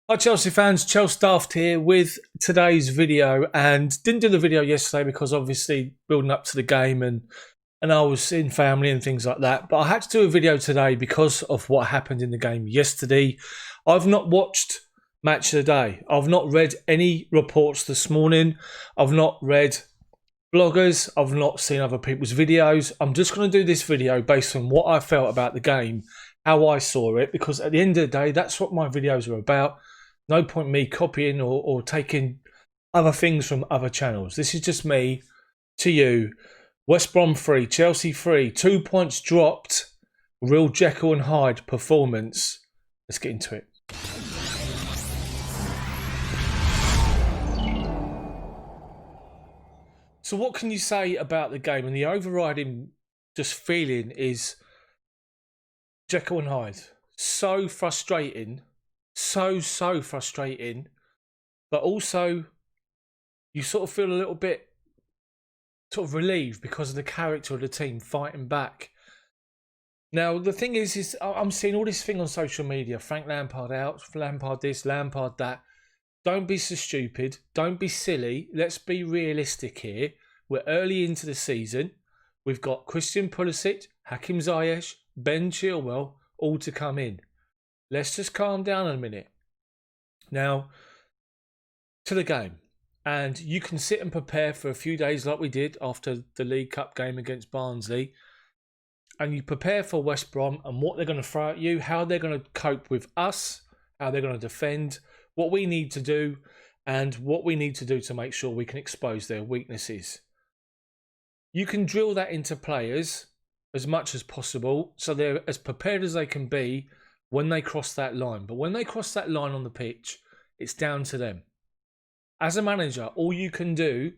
Hi Chelsea fans, Chels Daft here with today's video, and didn't do the video yesterday because obviously building up to the game and I was in family and things like that, but I had to do a video today because of what happened in the game yesterday. I've not watched match of the day. I've not read any reports this morning. I've not read bloggers. I've not seen other people's videos. I'm just going to do this video based on what I felt about the game, how I saw it, because at the end of the day, that's what my videos are about. No point me copying or taking other things from other channels. This is just me to you. West Brom 3, Chelsea 3, 2 points dropped. Real Jekyll and Hyde performance. Let's get into it. So what can you say about the game? And the overriding just feeling is Jekyll and Hyde. So frustrating. So frustrating. But also, you sort of feel a little bit sort of relieved because of the character of the team fighting back. Now, the thing is I'm seeing all this thing on social media. Frank Lampard out, Lampard this, Lampard that. Don't be so stupid. Don't be silly. Let's be realistic here. We're early into the season. We've got Christian Pulisic, Hakim Ziyech, Ben Chilwell, all to come in. Let's just calm down a minute. Now, to the game. And you can sit and prepare for a few days like we did after the League Cup game against Barnsley. And you prepare for West Brom and what they're going to throw at you, how they're going to cope with us, how they're going to defend, what we need to do, and what we need to do to make sure we can expose their weaknesses. You can drill that into players as much as possible so they're as prepared as they can be when they cross that line. But when they cross that line on the pitch, it's down to them. As a manager, all you can do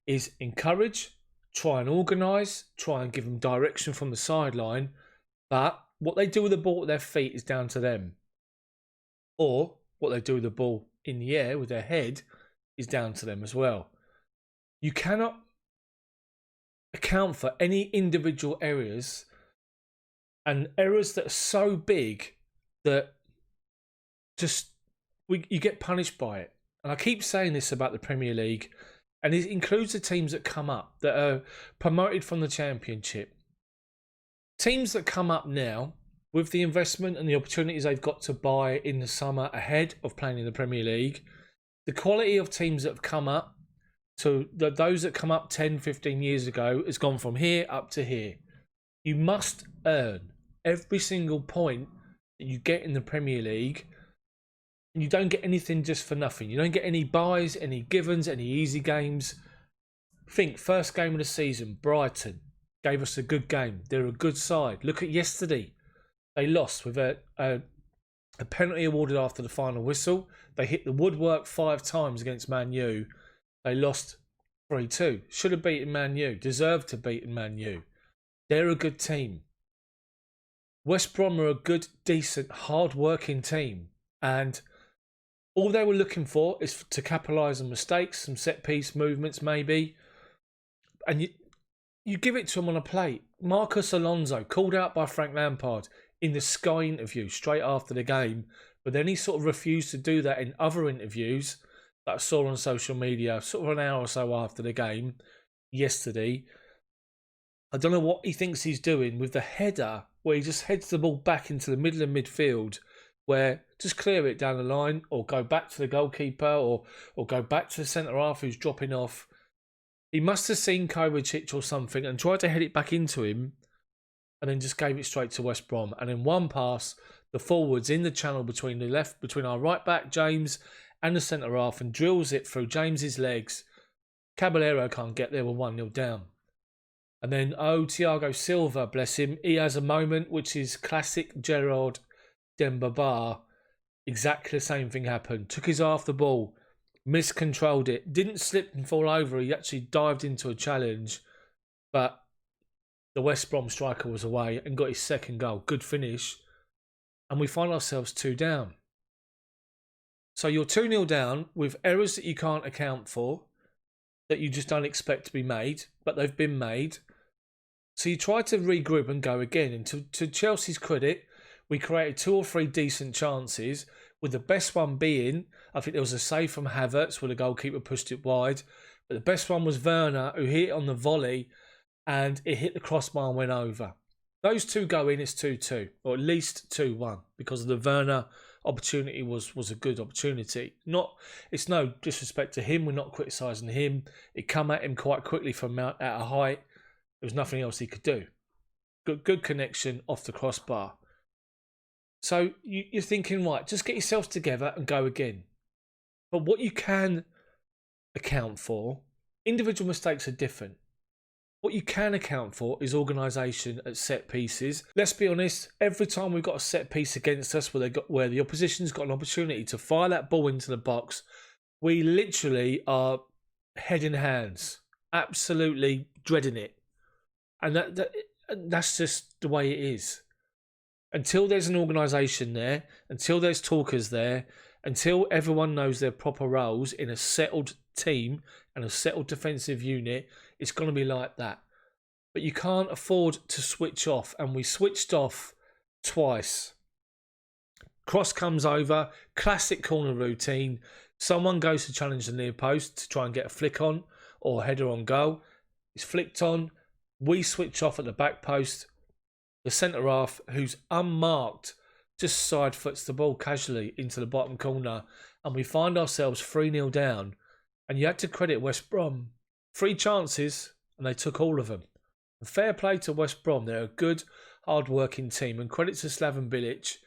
is encourage, try and organise, try and give them direction from the sideline. But what they do with the ball at their feet is down to them. Or what they do with the ball in the air with their head is down to them as well. You cannot account for any individual areas and errors that are so big that just you get punished by it. And I keep saying this about the Premier League, and it includes the teams that come up, that are promoted from the Championship. Teams that come up now, with the investment and the opportunities they've got to buy in the summer ahead of playing in the Premier League, the quality of teams that have come up to those that come up 10, 15 years ago has gone from here up to here. You must earn every single point that you get in the Premier League. And you don't get anything just for nothing. You don't get any buys, any givens, any easy games. Think, first game of the season, Brighton gave us a good game. They're a good side. Look at yesterday. They lost with a penalty awarded after the final whistle. They hit the woodwork 5 times against Man U. They lost 3-2. Should have beaten Man U. Deserved to beat Man U. They're a good team. West Brom are a good, decent, hard-working team. And all they were looking for is to capitalise on mistakes, some set-piece movements maybe. And you give it to them on a plate. Marcus Alonso, called out by Frank Lampard in the Sky interview straight after the game. But then he sort of refused to do that in other interviews that I saw on social media, sort of an hour or so after the game yesterday. I don't know what he thinks he's doing with the header, where he just heads the ball back into the middle of midfield, where just clear it down the line or go back to the goalkeeper or go back to the centre-half who's dropping off. He must have seen Kovacic or something and tried to head it back into him and then just gave it straight to West Brom. And in one pass, the forwards in the channel between our right back, James, and the centre-half, and drills it through James's legs. Caballero can't get there, we're 1-0 down. And then, Thiago Silva, bless him, he has a moment which is classic Gerard Demba. Exactly the same thing happened. Took his eye off the ball, miscontrolled it, didn't slip and fall over. He actually dived into a challenge, but the West Brom striker was away and got his second goal. Good finish. And we find ourselves 2 down. So you're 2-0 down with errors that you can't account for, that you just don't expect to be made, but they've been made. So you try to regroup and go again. And to Chelsea's credit, we created 2 or 3 decent chances. with the best one being, I think there was a save from Havertz where the goalkeeper pushed it wide, but the best one was Werner, who hit it on the volley and it hit the crossbar and went over. Those two go in, it's 2-2, or at least 2-1, because the Werner opportunity was a good opportunity. It's no disrespect to him, we're not criticising him. It come at him quite quickly from out of height. There was nothing else he could do. Good connection off the crossbar. So you're thinking, right, just get yourselves together and go again. But what you can account for, individual mistakes are different. What you can account for is organisation at set pieces. Let's be honest, every time we've got a set piece against us where the opposition's got an opportunity to fire that ball into the box, we literally are head in hands, absolutely dreading it. And that's just the way it is. Until there's an organisation there, until there's talkers there, until everyone knows their proper roles in a settled team and a settled defensive unit, it's going to be like that. But you can't afford to switch off, and we switched off twice. Cross comes over, classic corner routine. Someone goes to challenge the near post to try and get a flick on or header on goal. It's flicked on. We switch off at the back post. The centre half, who's unmarked, just side foots the ball casually into the bottom corner, and we find ourselves 3-0 down. And you had to credit West Brom. 3 chances, and they took all of them. And fair play to West Brom. They're a good, hard-working team, and credit to Slaven Bilic.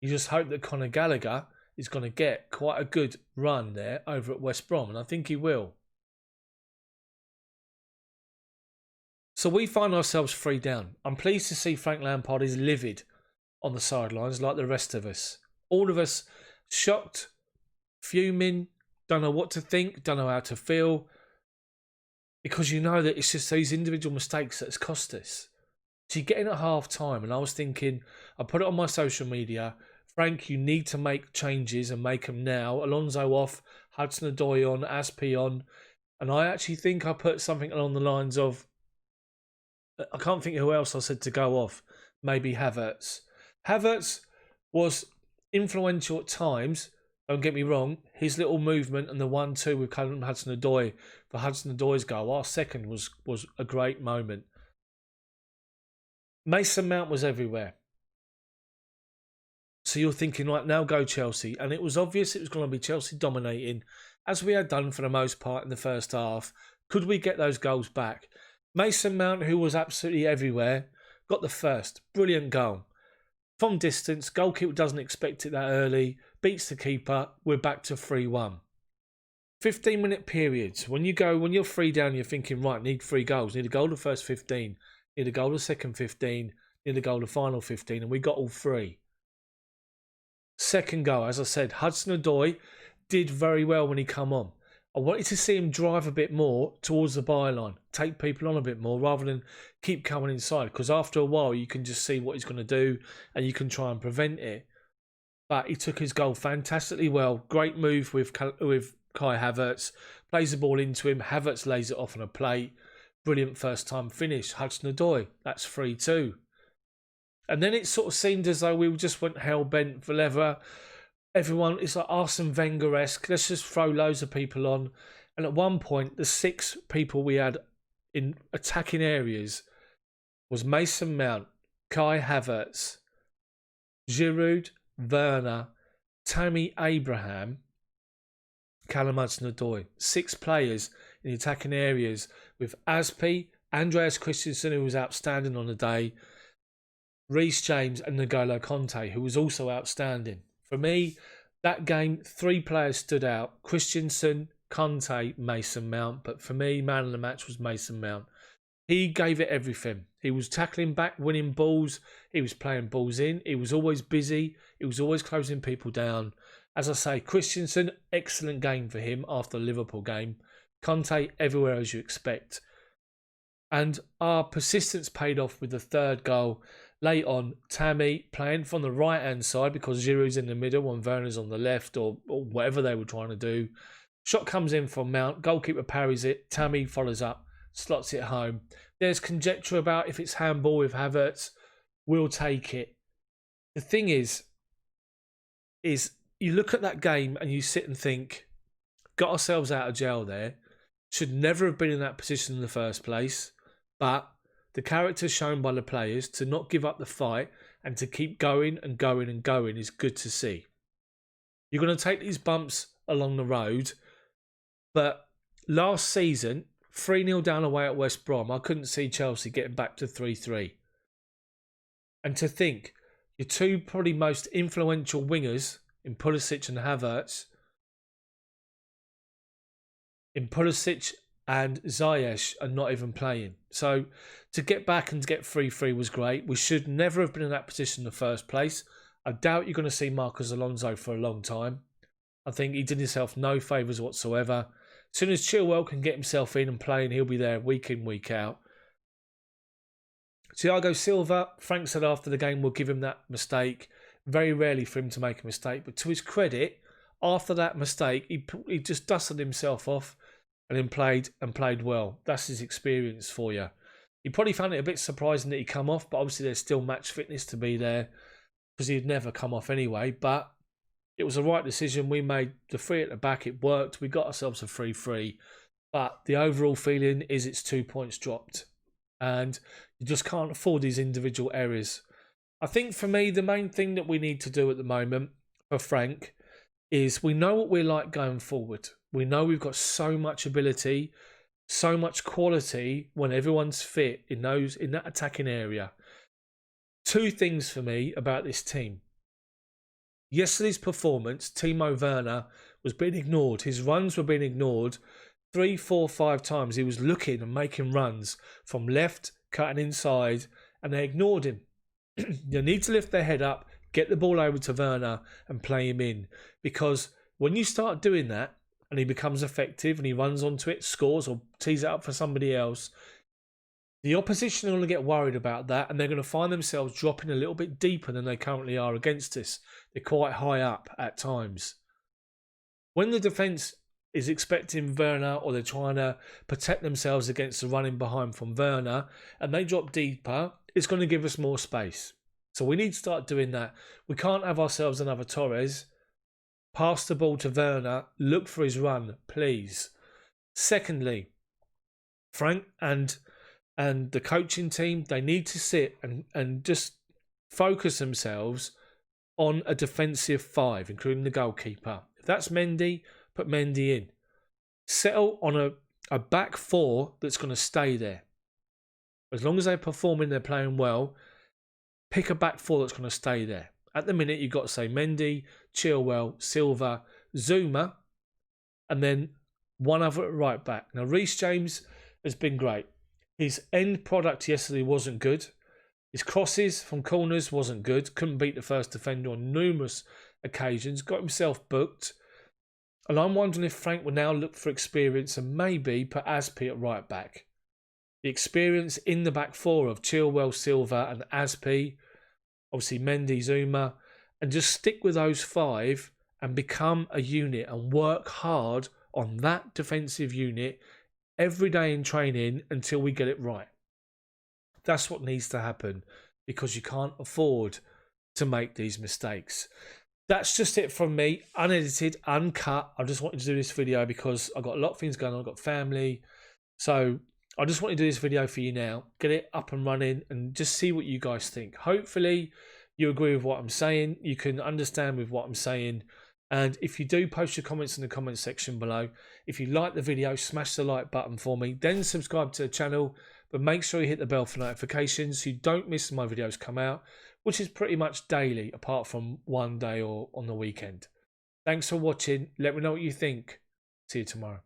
You just hope that Conor Gallagher is going to get quite a good run there over at West Brom, and I think he will. So we find ourselves 3 down. I'm pleased to see Frank Lampard is livid on the sidelines like the rest of us. All of us shocked, fuming, don't know what to think, don't know how to feel. Because you know that it's just these individual mistakes that's cost us. So you get in at half time, and I was thinking, I put it on my social media, Frank, you need to make changes and make them now. Alonso off, Hudson-Odoi on, Aspi on. And I actually think I put something along the lines of, I can't think who else I said to go off. Maybe Havertz. Havertz was influential at times. Don't get me wrong. His little movement and the 1-2 with Callum Hudson-Odoi for Hudson-Odoi's goal. Our second was a great moment. Mason Mount was everywhere. So you're thinking, right, now go Chelsea. And it was obvious it was going to be Chelsea dominating, as we had done for the most part in the first half. Could we get those goals back? Mason Mount, who was absolutely everywhere, got the first. Brilliant goal. From distance, goalkeeper doesn't expect it that early, beats the keeper, we're back to 3-1. 15-minute periods. When you're 3 down, you're thinking, right, need 3 goals. Need a goal the first 15, need a goal the second 15, need a goal the final 15, and we got all 3. Second goal, as I said, Hudson-Odoi did very well when he come on. I wanted to see him drive a bit more towards the byline, take people on a bit more rather than keep coming inside, because after a while you can just see what he's going to do and you can try and prevent it. But he took his goal fantastically well. Great move with Kai Havertz. Plays the ball into him. Havertz lays it off on a plate. Brilliant first time finish. Hudson-Odoi, that's 3-2. And then it sort of seemed as though we just went hell-bent for leather. Everyone, it's like Arsene Wenger-esque. Let's just throw loads of people on. And at one point, the 6 people we had in attacking areas was Mason Mount, Kai Havertz, Giroud, Werner, Tammy Abraham, Callum Hudson-Odoi. 6 players in the attacking areas with Aspi, Andreas Christensen, who was outstanding on the day, Reece James and N'Golo Conte, who was also outstanding. For me, that game, 3 players stood out. Christensen, Conte, Mason Mount. But for me, man of the match was Mason Mount. He gave it everything. He was tackling back, winning balls. He was playing balls in. He was always busy. He was always closing people down. As I say, Christensen, excellent game for him after the Liverpool game. Conte, everywhere as you expect. And our persistence paid off with the 3rd goal. Late on, Tammy playing from the right-hand side because Giroud's in the middle and Werner's on the left or whatever they were trying to do. Shot comes in from Mount. Goalkeeper parries it. Tammy follows up, slots it home. There's conjecture about if it's handball with Havertz. We'll take it. The thing is you look at that game and you sit and think, got ourselves out of jail there. Should never have been in that position in the first place. But the character shown by the players to not give up the fight and to keep going and going and going is good to see. You're going to take these bumps along the road. But last season, 3-0 down away at West Brom, I couldn't see Chelsea getting back to 3-3. And to think, your two probably most influential wingers in Pulisic and Havertz, and Ziyech are not even playing. So to get back and to get 3-3 was great. We should never have been in that position in the first place. I doubt you're going to see Marcos Alonso for a long time. I think he did himself no favours whatsoever. As soon as Chilwell can get himself in and playing, he'll be there week in, week out. Thiago Silva, Frank said after the game, we'll give him that mistake. Very rarely for him to make a mistake. But to his credit, after that mistake, he just dusted himself off and then played well. That's his experience for you. He probably found it a bit surprising that he come off, but obviously there's still match fitness to be there because he'd never come off anyway. But it was the right decision. We made the 3 at the back. It worked. We got ourselves a 3-3. But the overall feeling is it's 2 points dropped. And you just can't afford these individual errors. I think for me, the main thing that we need to do at the moment for Frank is we know what we're like going forward. We know we've got so much ability, so much quality when everyone's fit in that attacking area. 2 things for me about this team. Yesterday's performance, Timo Werner was being ignored. His runs were being ignored 3, 4, 5 times. He was looking and making runs from left, cutting inside, and they ignored him. You need to lift their head up, get the ball over to Werner and play him in. Because when you start doing that and he becomes effective and he runs onto it, scores or tees it up for somebody else, the opposition are going to get worried about that and they're going to find themselves dropping a little bit deeper than they currently are against us. They're quite high up at times. When the defence is expecting Werner or they're trying to protect themselves against the running behind from Werner and they drop deeper, it's going to give us more space. So we need to start doing that. We can't have ourselves another Torres. Pass the ball to Werner. Look for his run, please. Secondly, Frank and the coaching team, they need to sit and just focus themselves on a defensive 5, including the goalkeeper. If that's Mendy, put Mendy in. Settle on a back 4 that's going to stay there. As long as they're performing, they're playing well, pick a back 4 that's going to stay there. At the minute, you've got to say Mendy, Chilwell, Silva, Zuma, and then one other at right back. Now, Reece James has been great. His end product yesterday wasn't good. His crosses from corners wasn't good. Couldn't beat the first defender on numerous occasions. Got himself booked. And I'm wondering if Frank will now look for experience and maybe put Aspi at right back. The experience in the back 4 of Chilwell, Silva and Aspi, obviously Mendy, Zuma, and just stick with those 5 and become a unit and work hard on that defensive unit every day in training until we get it right. That's what needs to happen because you can't afford to make these mistakes. That's just it from me, unedited, uncut. I just wanted to do this video because I've got a lot of things going on. I've got family. So I just want to do this video for you now. Get it up and running and just see what you guys think. Hopefully you agree with what I'm saying. You can understand with what I'm saying. And if you do, post your comments in the comments section below. If you like the video, smash the like button for me. Then subscribe to the channel. But make sure you hit the bell for notifications so you don't miss my videos come out, which is pretty much daily apart from one day or on the weekend. Thanks for watching. Let me know what you think. See you tomorrow.